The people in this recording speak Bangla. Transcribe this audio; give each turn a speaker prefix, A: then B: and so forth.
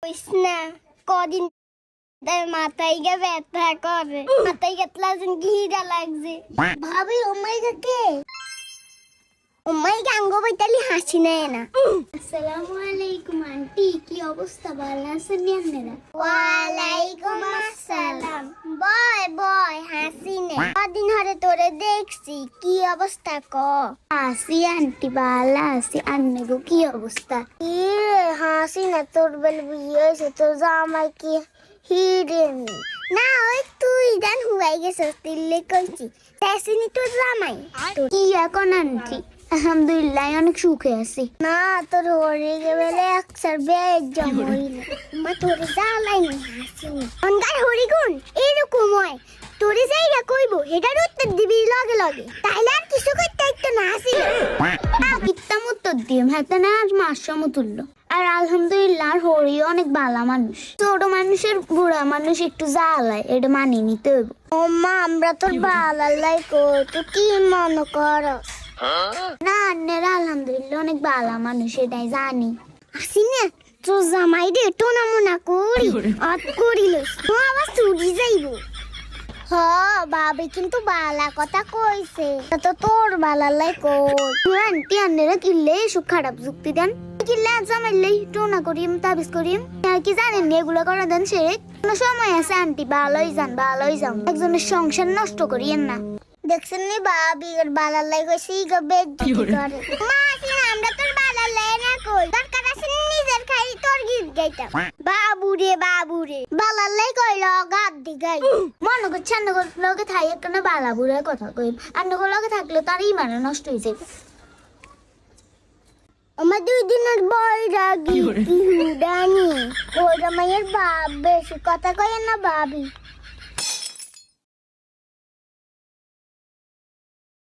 A: কইস না কদিন মাথায় গে ব্যথা করে মাথায় গেতলা যেন ঘিরা লাগছে ভাবি ওমাইগা কে ওমাইগা আঙ্গ বইতালি হাসি নেয় না আসসালামু আলাইকুম আন্টি কি অবস্থা ভালো আছেন আপনারা ওয়ালাইকুম আসসালাম বয় বয় হাসি নে কদিন ধরে তোরে দেখছি কি অবস্থা ক হাসি আন্টি ভালো আছি আন্নেগো কি অবস্থা হাসি না তোর বল বিয়ে হয়েছে তোর জামাই কি হিরেন না ওই তুই জান হুয়াই গেছিস দিল্লি কইছি তেসিনি তোর জামাই কি এখন আন্টি আলহামদুলিল্লাহ অনেক সুখে আছি না তোর হরে গেলে একসার বেজ জমইল মা তোর জালাই নি হাসিনি অনগার হরি গুণ এরকম হয় তোরে যাইরা কইবো এটার উত্তর দিবি লগে লগে তাইলে আর কিছু করতে একটু না হাসিলে কিত্তাম উত্তর দিম হাতে না আজ মাসম তুলল আর আলহামদুলিল্লাহ হরি অনেক ভালো মানুষ ছোট মানুষের বুড়া মানুষ একটু জ্বালায় এটা মানিয়ে নিতে হইব ও মা আমরা তোর ভালাই কই তুই কি মনে করস না আন্নেরা আলহামদুলিল্লাহ অনেক ভালো মানুষ এটাই জানি আসি না তোর জামাই রে টোনা মোনা করি আত করিল ও আবার চুরি যাইব হ বাবা কিন্তু বালা কথা কইছে তো তোর বালালাই কই আন্টি আন্নেরা কিল্লে এসব খারাপ যুক্তি দেন কিল্লে জামাইলেই টোনা করিম তাবিজ করিম কি জানেন এগুলো করে দেন সে কোনো সময় আছে আন্টি ভালোই যান একজনের সংসার নষ্ট করিয়েন না দেখছেন নি বাবি বালালাই কইছি গো বেজ্জতি করে মাসি না আমরা তোর বালালাই না কই দরকার আছে নিজের খাই তোর গীত গাইতা বাবুরে বালালাই কইলো গাদ দি গাই মনে করছে আন্নগর লগে থাই একটা বালাবুরে কথা কই আন্নগর লগে থাকলে তার ইমান নষ্ট হয়ে যাবে আমার 2 দিনের বয়রাগী হুদানি ওরা মায়ের বাপ বেশি কথা কয় না ভাবি